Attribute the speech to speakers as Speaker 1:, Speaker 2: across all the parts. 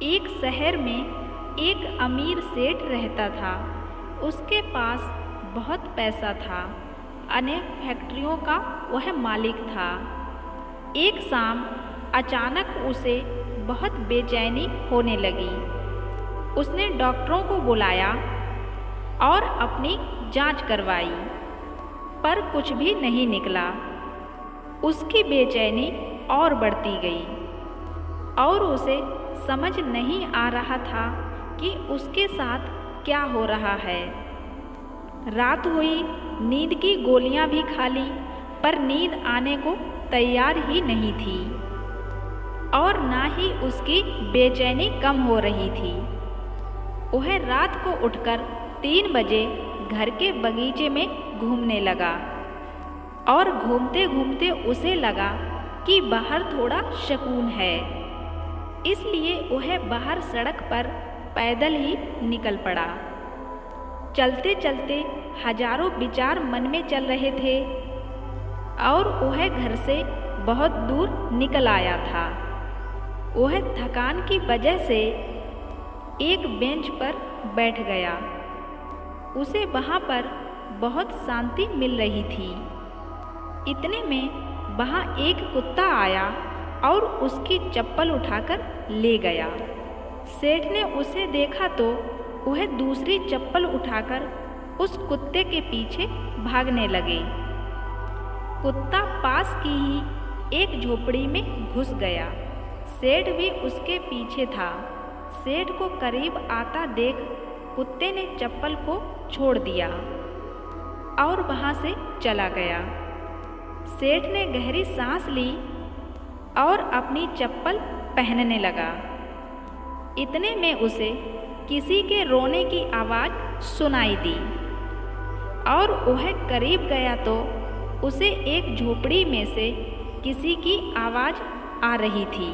Speaker 1: एक शहर में एक अमीर सेठ रहता था। उसके पास बहुत पैसा था। अनेक फैक्ट्रियों का वह मालिक था। एक शाम अचानक उसे बहुत बेचैनी होने लगी। उसने डॉक्टरों को बुलाया और अपनी जांच करवाई, पर कुछ भी नहीं निकला। उसकी बेचैनी और बढ़ती गई और उसे समझ नहीं आ रहा था कि उसके साथ क्या हो रहा है। रात हुई, नींद की गोलियां भी खा ली, पर नींद आने को तैयार ही नहीं थी और ना ही उसकी बेचैनी कम हो रही थी। वह रात को उठकर 3 बजे घर के बगीचे में घूमने लगा और घूमते घूमते उसे लगा कि बाहर थोड़ा सुकून है। इसलिए वह बाहर सड़क पर पैदल ही निकल पड़ा। चलते चलते हजारों विचार मन में चल रहे थे और वह घर से बहुत दूर निकल आया था। वह थकान की वजह से एक बेंच पर बैठ गया। उसे वहाँ पर बहुत शांति मिल रही थी। इतने में वहाँ एक कुत्ता आया और उसकी चप्पल उठाकर ले गया। सेठ ने उसे देखा तो वह दूसरी चप्पल उठाकर उस कुत्ते के पीछे भागने लगे। कुत्ता पास की ही एक झोपड़ी में घुस गया। सेठ भी उसके पीछे था। सेठ को करीब आता देख कुत्ते ने चप्पल को छोड़ दिया और वहाँ से चला गया। सेठ ने गहरी सांस ली और अपनी चप्पल पहनने लगा। इतने में उसे किसी के रोने की आवाज़ सुनाई दी और वह करीब गया तो उसे एक झोपड़ी में से किसी की आवाज़ आ रही थी।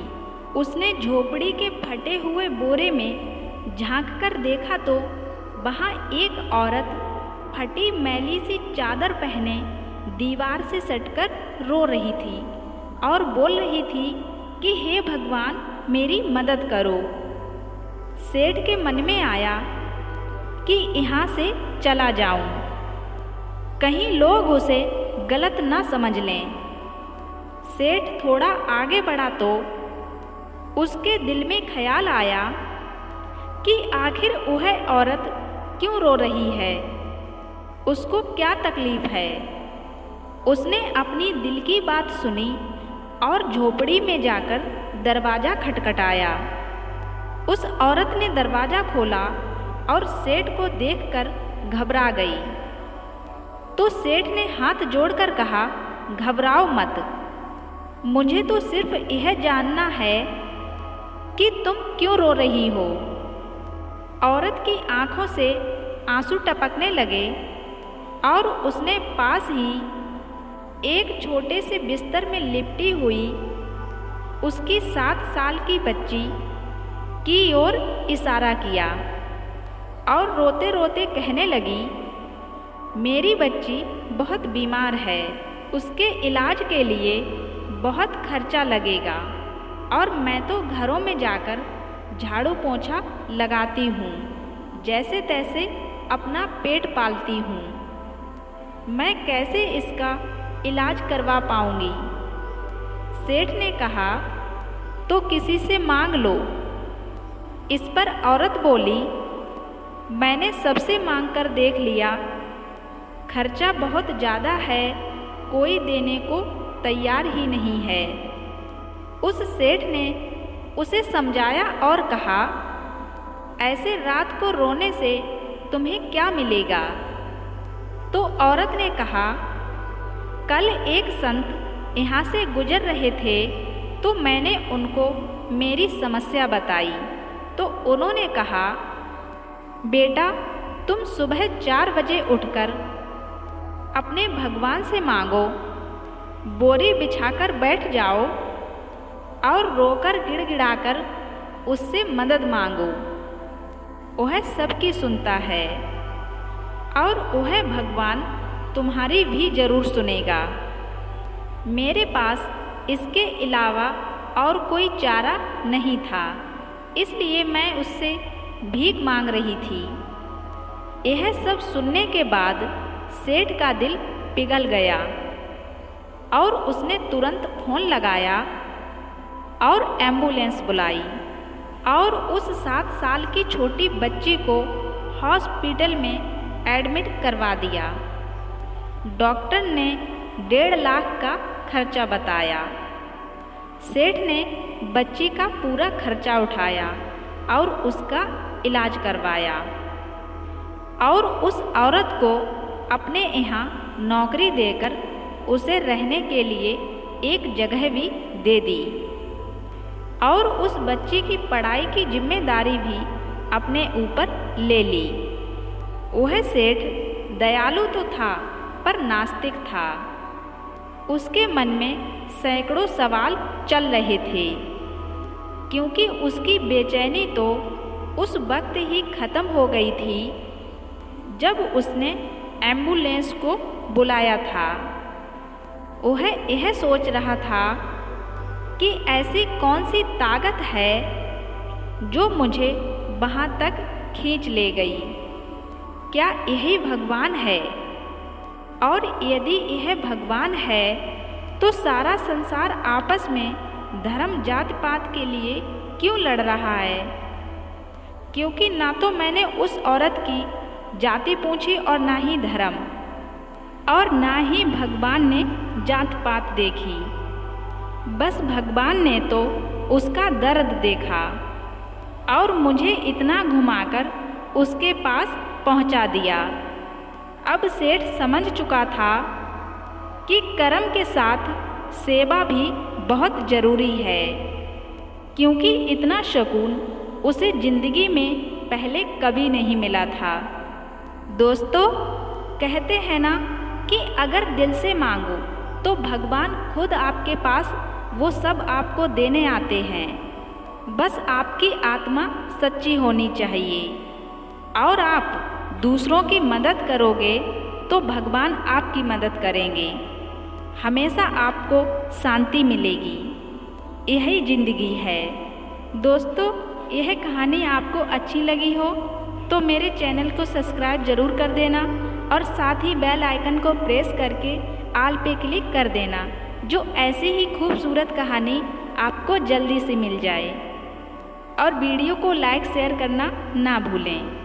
Speaker 1: उसने झोपड़ी के फटे हुए बोरे में झांककर देखा तो वहाँ एक औरत फटी मैली सी चादर पहने दीवार से सटकर रो रही थी और बोल रही थी कि हे भगवान, मेरी मदद करो। सेठ के मन में आया कि यहाँ से चला जाऊं, कहीं लोग उसे गलत न समझ लें। सेठ थोड़ा आगे बढ़ा तो उसके दिल में ख्याल आया कि आखिर वह औरत क्यों रो रही है, उसको क्या तकलीफ है। उसने अपनी दिल की बात सुनी और झोपड़ी में जाकर दरवाज़ा खटखटाया। उस औरत ने दरवाज़ा खोला और सेठ को देखकर घबरा गई। तो सेठ ने हाथ जोड़कर कहा, घबराओ मत, मुझे तो सिर्फ यह जानना है कि तुम क्यों रो रही हो। औरत की आंखों से आंसू टपकने लगे और उसने पास ही एक छोटे से बिस्तर में लिपटी हुई उसकी 7 साल की बच्ची की ओर इशारा किया और रोते रोते कहने लगी, मेरी बच्ची बहुत बीमार है, उसके इलाज के लिए बहुत खर्चा लगेगा और मैं तो घरों में जाकर झाड़ू पोंछा लगाती हूँ, जैसे तैसे अपना पेट पालती हूँ। मैं कैसे इसका इलाज करवा पाऊँगी। सेठ ने कहा, तो किसी से मांग लो। इस पर औरत बोली, मैंने सबसे मांग कर देख लिया, खर्चा बहुत ज़्यादा है, कोई देने को तैयार ही नहीं है। उस सेठ ने उसे समझाया और कहा, ऐसे रात को रोने से तुम्हें क्या मिलेगा। तो औरत ने कहा, कल एक संत यहाँ से गुजर रहे थे तो मैंने उनको मेरी समस्या बताई तो उन्होंने कहा, बेटा तुम सुबह 4 बजे उठकर अपने भगवान से मांगो, बोरी बिछाकर बैठ जाओ और रोकर गिड़गिड़ाकर उससे मदद मांगो। वह सबकी सुनता है और वह भगवान तुम्हारी भी जरूर सुनेगा। मेरे पास इसके अलावा और कोई चारा नहीं था। इसलिए मैं उससे भीख मांग रही थी। यह सब सुनने के बाद सेठ का दिल पिघल गया और उसने तुरंत फ़ोन लगाया और एम्बुलेंस बुलाई और उस 7 साल की छोटी बच्ची को हॉस्पिटल में एडमिट करवा दिया। डॉक्टर ने 1.5 लाख का खर्चा बताया। सेठ ने बच्ची का पूरा खर्चा उठाया और उसका इलाज करवाया और उस औरत को अपने यहाँ नौकरी देकर उसे रहने के लिए एक जगह भी दे दी और उस बच्ची की पढ़ाई की जिम्मेदारी भी अपने ऊपर ले ली। वह सेठ दयालु तो था पर नास्तिक था। उसके मन में सैकड़ों सवाल चल रहे थे क्योंकि उसकी बेचैनी तो उस वक्त ही खत्म हो गई थी जब उसने एम्बुलेंस को बुलाया था। वह यह सोच रहा था कि ऐसी कौन सी ताकत है जो मुझे वहाँ तक खींच ले गई। क्या यही भगवान है? और यदि यह भगवान है तो सारा संसार आपस में धर्म जाति पात के लिए क्यों लड़ रहा है? क्योंकि ना तो मैंने उस औरत की जाति पूछी और ना ही धर्म, और ना ही भगवान ने जात पात देखी। बस भगवान ने तो उसका दर्द देखा और मुझे इतना घुमाकर उसके पास पहुंचा दिया। अब सेठ समझ चुका था कि कर्म के साथ सेवा भी बहुत ज़रूरी है, क्योंकि इतना सुकून उसे ज़िंदगी में पहले कभी नहीं मिला था। दोस्तों, कहते हैं ना कि अगर दिल से मांगो तो भगवान खुद आपके पास वो सब आपको देने आते हैं। बस आपकी आत्मा सच्ची होनी चाहिए और आप दूसरों की मदद करोगे तो भगवान आपकी मदद करेंगे। हमेशा आपको शांति मिलेगी। यही ज़िंदगी है। दोस्तों, यह कहानी आपको अच्छी लगी हो तो मेरे चैनल को सब्सक्राइब ज़रूर कर देना और साथ ही बेल आइकन को प्रेस करके ऑल पे क्लिक कर देना, जो ऐसी ही खूबसूरत कहानी आपको जल्दी से मिल जाए। और वीडियो को लाइक शेयर करना ना भूलें।